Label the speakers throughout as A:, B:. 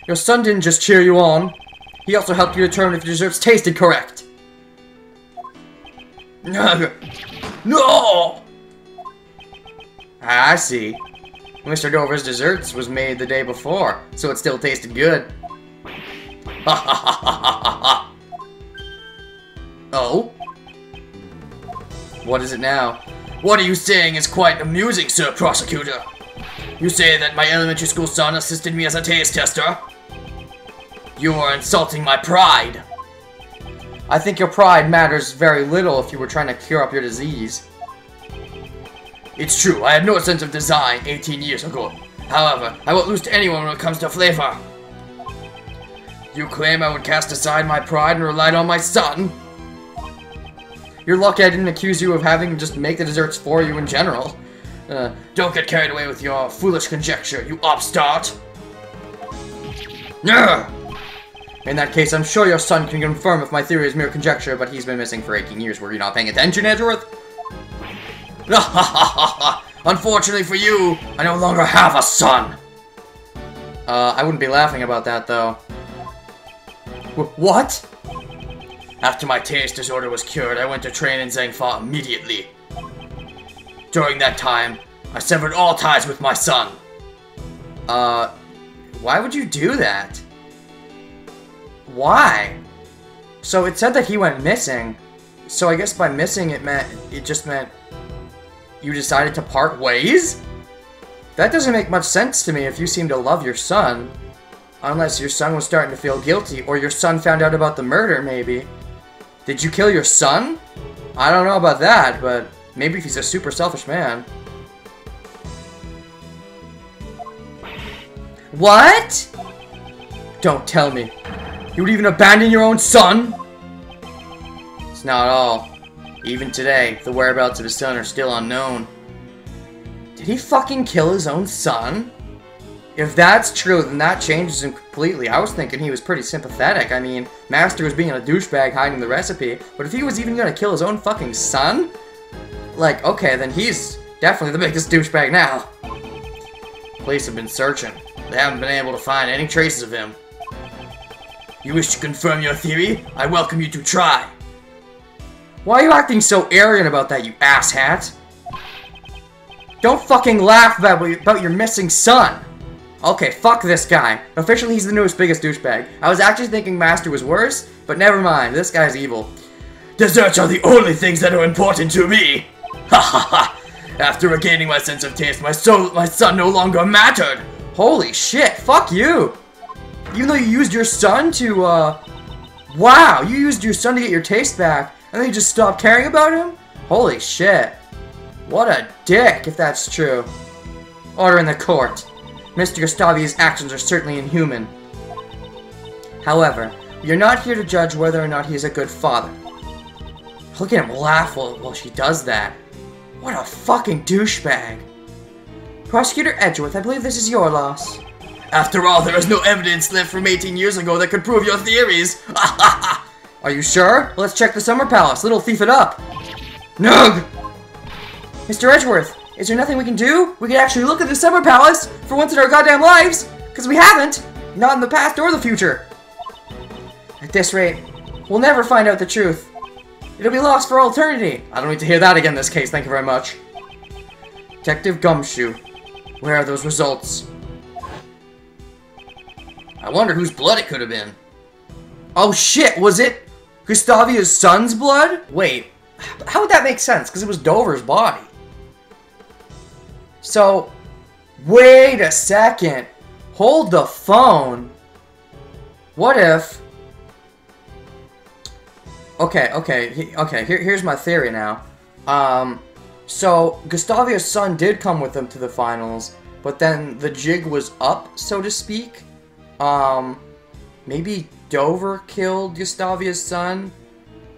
A: Your son didn't just cheer you on. He also helped you determine if your desserts tasted correct. No! I see. Mr. Dover's desserts was made the day before, so it still tasted good. Oh? What is it now? What are you saying is quite amusing, Sir Prosecutor. You say that my elementary school son assisted me as a taste tester? You are insulting my pride. I think your pride matters very little if you were trying to cure up your disease. It's true, I had no sense of design 18 years ago. However, I won't lose to anyone when it comes to flavor. You claim I would cast aside my pride and relied on my son? You're lucky I didn't accuse you of having to just make the desserts for you in general. Don't get carried away with your foolish conjecture, you upstart. In that case, I'm sure your son can confirm if my theory is mere conjecture, but he's been missing for 18 years. Were you not paying attention, Edgeworth? Unfortunately for you, I no longer have a son. I wouldn't be laughing about that, though. What? After my taste disorder was cured, I went to train in Zhangfa immediately. During that time, I severed all ties with my son. Why would you do that? Why? So it said that he went missing. So I guess by missing it just meant you decided to part ways? That doesn't make much sense to me if you seem to love your son. Unless your son was starting to feel guilty, or your son found out about the murder, maybe. Did you kill your son? I don't know about that, but maybe if he's a super selfish man. What? Don't tell me. You would even abandon your own son? It's not all. Even today, the whereabouts of his son are still unknown. Did he fucking kill his own son? If that's true, then that changes him completely. I was thinking he was pretty sympathetic. I mean, Master was being a douchebag hiding the recipe, but if he was even gonna kill his own fucking son? Like, okay, then he's definitely the biggest douchebag now. Police have been searching. They haven't been able to find any traces of him. You wish to confirm your theory? I welcome you to try. Why are you acting so arrogant about that, you asshat? Don't fucking laugh about your missing son. Okay, fuck this guy. Officially, he's the newest biggest douchebag. I was actually thinking Master was worse, but never mind. This guy's evil. Desserts are the only things that are important to me. Ha ha ha. After regaining my sense of taste, my son no longer mattered. Holy shit, fuck you. Even though you used your son to, wow, you used your son to get your taste back, and then you just stopped caring about him? Holy shit. What a dick, if that's true. Order in the court. Mr. Gustavia's actions are certainly inhuman. However, we are not here to judge whether or not he is a good father. Look at him laugh while she does that. What a fucking douchebag. Prosecutor Edgeworth, I believe this is your loss. After all, there is no evidence left from 18 years ago that could prove your theories. Are you sure? Let's check the Summer Palace. Little thief it up. Nug! Mr. Edgeworth, is there nothing we can do? We can actually look at the Summer Palace for once in our goddamn lives, because we haven't. Not in the past or the future. At this rate, we'll never find out the truth. It'll be lost for all eternity. I don't need to hear that again in this case, thank you very much. Detective Gumshoe, where are those results? I wonder whose blood it could have been. Oh shit, was it Gustavia's son's blood? Wait, how would that make sense? Because it was Dover's body. So, wait a second. Hold the phone. What if... Okay, here's my theory now. So, Gustavia's son did come with them to the finals, but then the jig was up, so to speak. Maybe Dover killed Gustavia's son,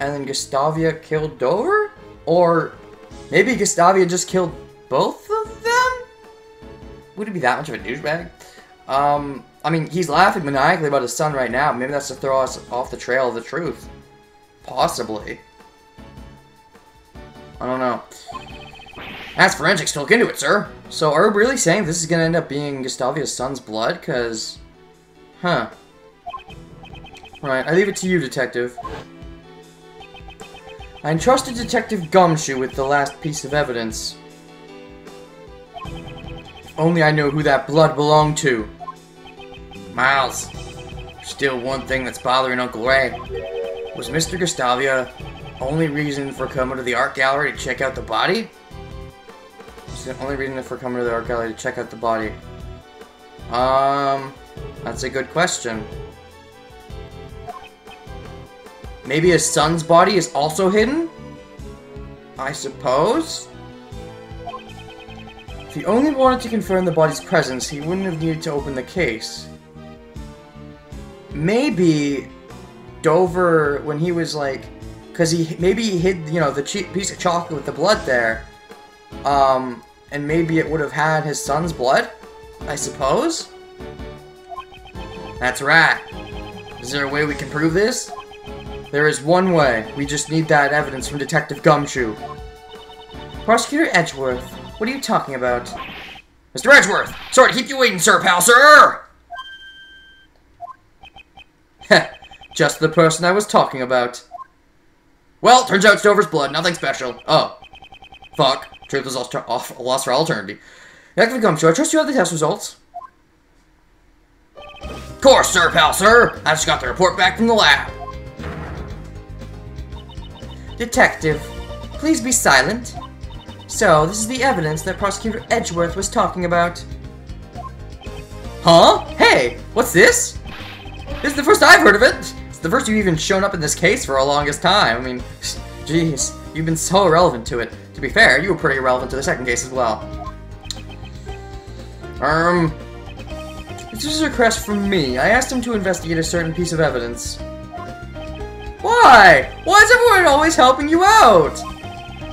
A: and then Gustavia killed Dover? Or maybe Gustavia just killed both of them? Would it be that much of a douchebag? I mean, he's laughing maniacally about his son right now. Maybe that's to throw us off the trail of the truth. Possibly. I don't know. Ask forensics to look into it, sir. So, are we really saying this is gonna end up being Gustavia's son's blood? Because... Huh. Right, I leave it to you, Detective. I entrusted Detective Gumshoe with the last piece of evidence. If only I know who that blood belonged to. Miles, there's still one thing that's bothering Uncle Ray. Was Mr. Gustavia only reason for coming to the art gallery to check out the body? Was the only reason for coming to the art gallery to check out the body? That's a good question. Maybe his son's body is also hidden? I suppose? If he only wanted to confirm the body's presence, he wouldn't have needed to open the case. Maybe Dover, when he was like... Because maybe he hid, you know, the piece of chocolate with the blood there. And maybe it would have had his son's blood? I suppose? That's right. Is there a way we can prove this? There is one way. We just need that evidence from Detective Gumshoe. Prosecutor Edgeworth, what are you talking about? Mr. Edgeworth! Sorry to keep you waiting, Sir Pal, sir! Heh, just the person I was talking about. Well, turns out it's Dover's blood, nothing special. Oh. Fuck. Truth is lost for all eternity. Detective Gumshoe, I trust you have the test results. Of course, Sir Pal, sir! I just got the report back from the lab. Detective, please be silent. So, this is the evidence that Prosecutor Edgeworth was talking about. Huh? Hey, what's this? This is the first I've heard of it. It's the first you've even shown up in this case for a longest time. I mean, jeez, you've been so irrelevant to it. To be fair, you were pretty irrelevant to the second case as well. This is a request from me. I asked him to investigate a certain piece of evidence. Why? Why is everyone always helping you out?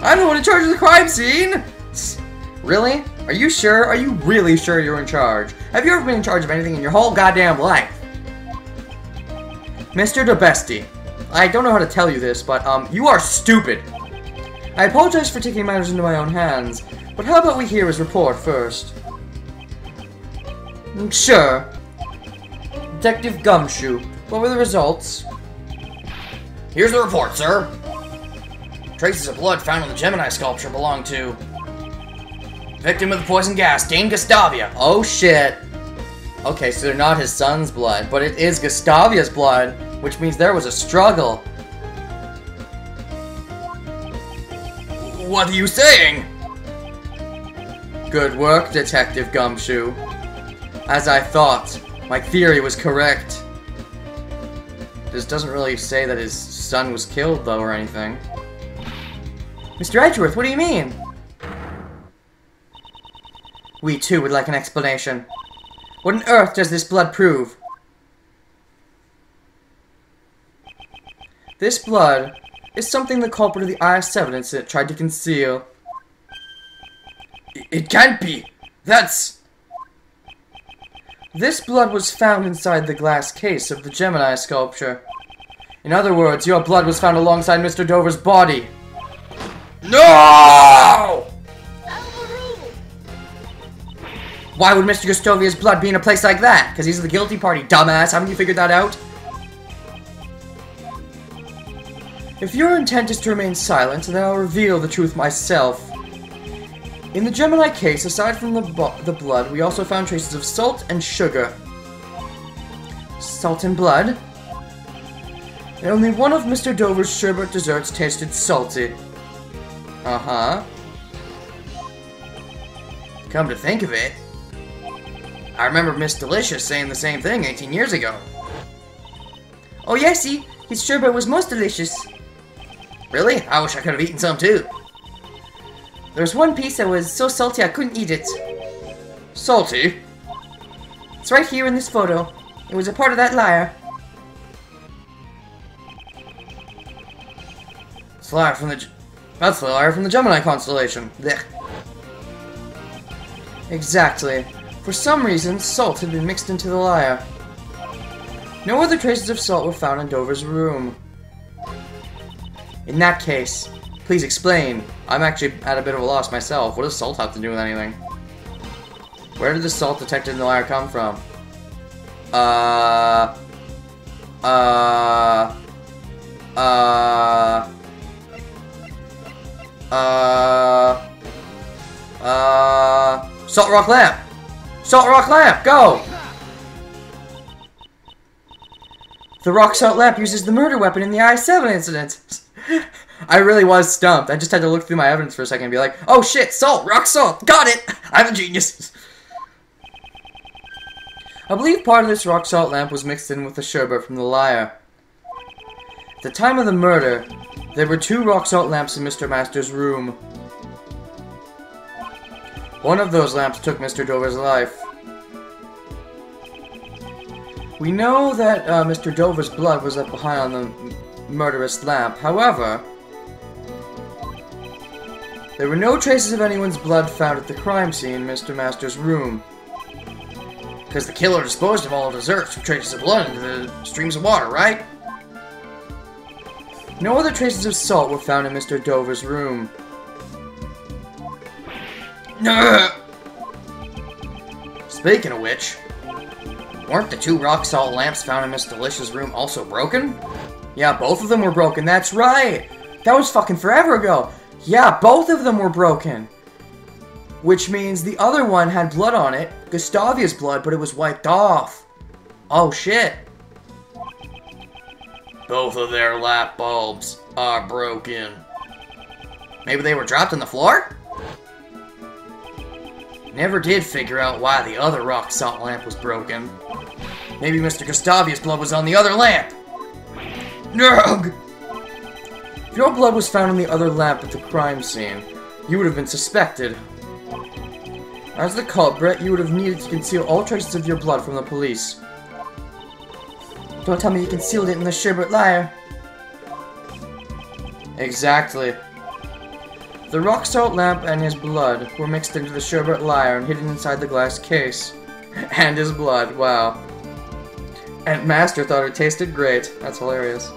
A: I'm the one in charge of the crime scene! Really? Are you sure? Are you really sure you're in charge? Have you ever been in charge of anything in your whole goddamn life? Mr. DeBestie, I don't know how to tell you this, but, you are stupid. I apologize for taking matters into my own hands, but how about we hear his report first? Sure. Detective Gumshoe, what were the results? Here's the report, sir. Traces of blood found on the Gemini sculpture belong to... victim of the poison gas, Dane Gustavia. Oh, shit. Okay, so they're not his son's blood, but it is Gustavia's blood, which means there was a struggle. What are you saying? Good work, Detective Gumshoe. As I thought, my theory was correct. This doesn't really say that his son was killed, though, or anything. Mr. Edgeworth, what do you mean? We, too, would like an explanation. What on earth does this blood prove? This blood is something the culprit of the IS-7 incident tried to conceal. It can't be! That's... This blood was found inside the glass case of the Gemini sculpture. In other words, your blood was found alongside Mr. Dover's body. No! Why would Mr. Gustavia's blood be in a place like that? Because he's the guilty party, dumbass. Haven't you figured that out? If your intent is to remain silent, then I'll reveal the truth myself. In the Gemini case, aside from the blood, we also found traces of salt and sugar. Salt and blood? And only one of Mr. Dover's sherbet desserts tasted salty. Uh-huh. Come to think of it, I remember Miss Delicious saying the same thing 18 years ago. Oh yes, his sherbet was most delicious. Really? I wish I could have eaten some too. There was one piece that was so salty I couldn't eat it. Salty? It's right here in this photo. It was a part of that lyre. It's the lyre from the... That's the lyre from the Gemini constellation. Blech. Exactly. For some reason, salt had been mixed into the lyre. No other traces of salt were found in Dover's room. In that case, please explain. I'm actually at a bit of a loss myself. What does salt have to do with anything? Where did the salt detected in the lyre come from? Salt Rock Lamp! Salt Rock Lamp, go! The rock salt lamp uses the murder weapon in the I-7 incident. I really was stumped. I just had to look through my evidence for a second and be like, oh shit, salt, rock salt, got it! I'm a genius. I believe part of this rock salt lamp was mixed in with the sherbet from the liar. At the time of the murder, there were 2 rock salt lamps in Mr. Master's room. One of those lamps took Mr. Dover's life. We know that Mr. Dover's blood was left behind on the murderous lamp. However, there were no traces of anyone's blood found at the crime scene in Mr. Master's room. Because the killer disposed of all desserts with traces of blood into the streams of water, right? No other traces of salt were found in Mr. Dover's room. Speaking of which, weren't the 2 rock salt lamps found in Miss Delicia's room also broken? Yeah, both of them were broken, that's right! That was fucking forever ago! Yeah, both of them were broken! Which means the other one had blood on it, Gustavia's blood, but it was wiped off. Oh shit. Both of their lamp bulbs are broken. Maybe they were dropped on the floor? Never did figure out why the other rock salt lamp was broken. Maybe Mr. Gustavia's blood was on the other lamp. Nurg! If your blood was found on the other lamp at the crime scene, you would have been suspected. As the culprit, you would have needed to conceal all traces of your blood from the police. Don't tell me you concealed it in the sherbet liar. Exactly. The rock salt lamp and his blood were mixed into the sherbet liar and hidden inside the glass case. And his blood, wow. And Master thought it tasted great. That's hilarious.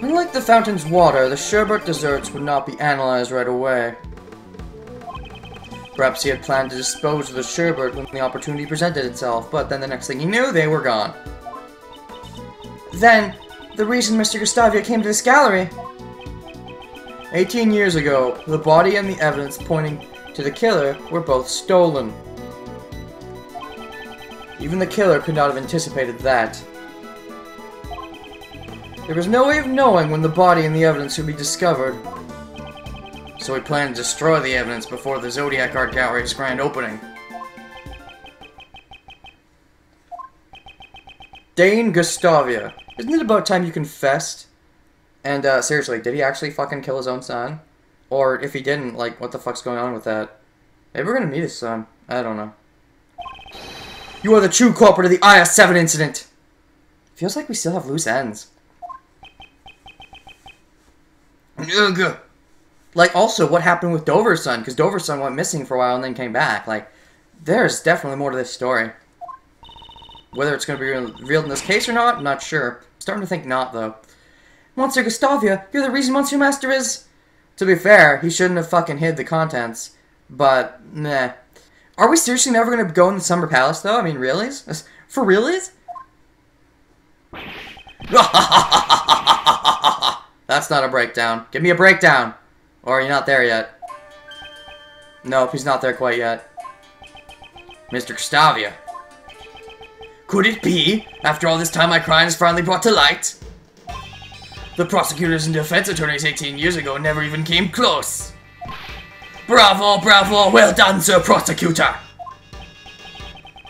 A: Unlike the fountain's water, the sherbet desserts would not be analyzed right away. Perhaps he had planned to dispose of the sherbet when the opportunity presented itself, but then the next thing he knew, they were gone. Then, the reason Mr. Gustavia came to this gallery. 18 years ago, the body and the evidence pointing to the killer were both stolen. Even the killer could not have anticipated that. There was no way of knowing when the body and the evidence would be discovered. So he planned to destroy the evidence before the Zodiac Art Gallery's grand opening. Dane Gustavia. Isn't it about time you confessed? And, seriously, did he actually fucking kill his own son? Or, if he didn't, like, what the fuck's going on with that? Maybe we're gonna meet his son. I don't know. You are the true culprit of the IS-7 incident! Feels like we still have loose ends. Ugh. Like, also, what happened with Dover's son? Because Dover's son went missing for a while and then came back. Like, there's definitely more to this story. Whether it's going to be revealed in this case or not, I'm not sure. I'm starting to think not, though. Monsieur Gustavia, you're the reason Monsieur Master is... To be fair, he shouldn't have fucking hid the contents. But, nah. Are we seriously never going to go in the Summer Palace, though? I mean, reallys? For reallys? That's not a breakdown. Give me a breakdown! Or are you not there yet? Nope, he's not there quite yet. Mr. Gustavia. Could it be, after all this time my crime is finally brought to light? The prosecutors and defense attorneys 18 years ago never even came close. Bravo, bravo, well done, Sir Prosecutor!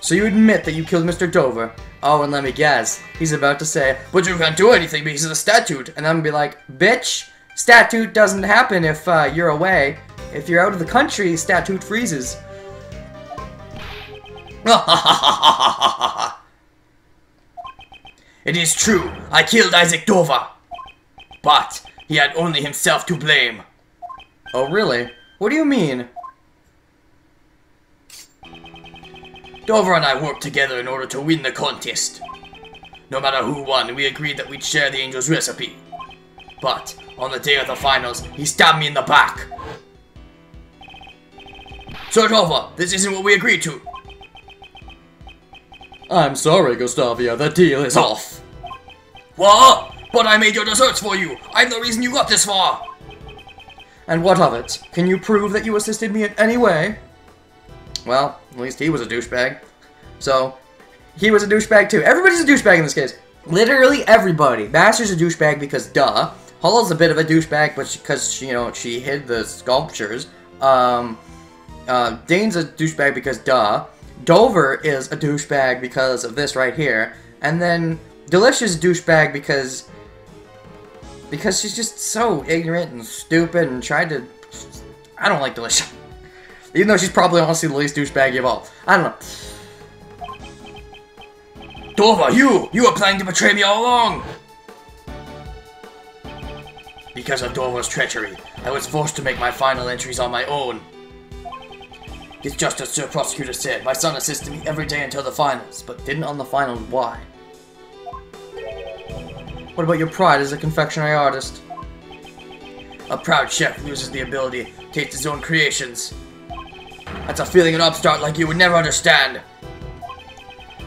A: So you admit that you killed Mr. Dover? Oh, and let me guess, he's about to say, but you can't do anything because of the statute. And I'm gonna be like, bitch, statute doesn't happen if you're away. If you're out of the country, statute freezes. It is true, I killed Isaac Dover. But he had only himself to blame. Oh, really? What do you mean? Dover and I worked together in order to win the contest. No matter who won, we agreed that we'd share the angel's recipe. But, on the day of the finals, he stabbed me in the back. Sir Dover, this isn't what we agreed to. I'm sorry, Gustavia, the deal is off.
B: What? But I made your desserts for you! I'm the reason you got this far!
A: And what of it? Can you prove that you assisted me in any way? Well, at least he was a douchebag. So, he was a douchebag too. Everybody's a douchebag in this case. Literally everybody. Master's a douchebag because duh. Hull's a bit of a douchebag because, you know, she hid the sculptures. Dane's a douchebag because duh. Dover is a douchebag because of this right here. And then Delicious douchebag because she's just so ignorant and stupid and tried to... I don't like Delicious. Even though she's probably honestly the least douchebaggy of all. I don't know.
B: Dover, you were planning to betray me all along! Because of Dover's treachery, I was forced to make my final entries on my own. It's just as Sir Prosecutor said, my son assisted me every day until the finals, but
A: didn't on the finals. Why? What about your pride as a confectionery artist?
B: A proud chef loses the ability to taste his own creations. That's a feeling an upstart like you would never understand.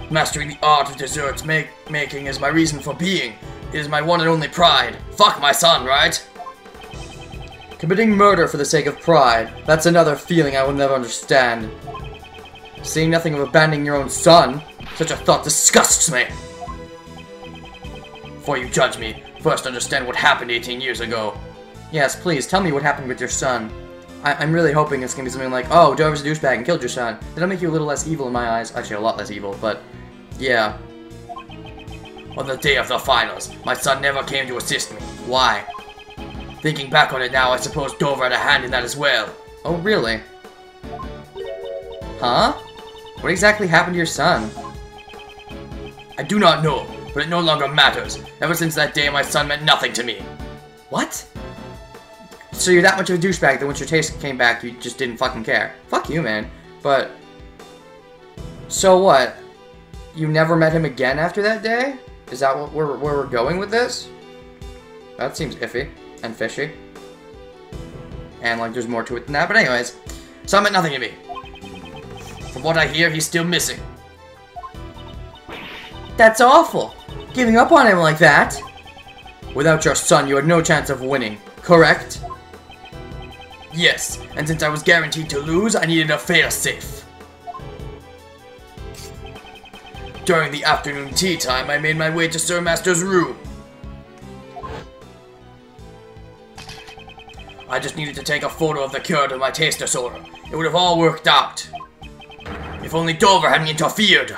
B: Mastering the art of desserts making is my reason for being. It is my one and only pride. Fuck my son, right?
A: Committing murder for the sake of pride. That's another feeling I will never understand. Seeing nothing of abandoning your own son. Such a thought disgusts me.
B: Before you judge me, first understand what happened 18 years ago.
A: Yes, please, tell me what happened with your son. I'm really hoping it's gonna be something like, oh, Dover's a douchebag and killed your son. That'll make you a little less evil in my eyes. Actually, a lot less evil, but yeah.
B: On the day of the finals, my son never came to assist me. Why? Thinking back on it now, I suppose Dover had a hand in that as well.
A: Oh, really? Huh? What exactly happened to your son?
B: I do not know, but it no longer matters. Ever since that day, my son meant nothing to me.
A: What? So you're that much of a douchebag that once your taste came back, you just didn't fucking care. Fuck you, man. But... so what? You never met him again after that day? Is that where we're going with this? That seems iffy and fishy. And, like, there's more to it than that. But anyways,
B: son meant nothing to me. From what I hear, he's still missing.
A: That's awful. Giving up on him like that. Without your son, you had no chance of winning, correct?
B: Yes, and since I was guaranteed to lose, I needed a fail-safe. During the afternoon tea time, I made my way to Sir Master's room. I just needed to take a photo of the cure to my taste disorder. It would have all worked out. If only Dover hadn't interfered.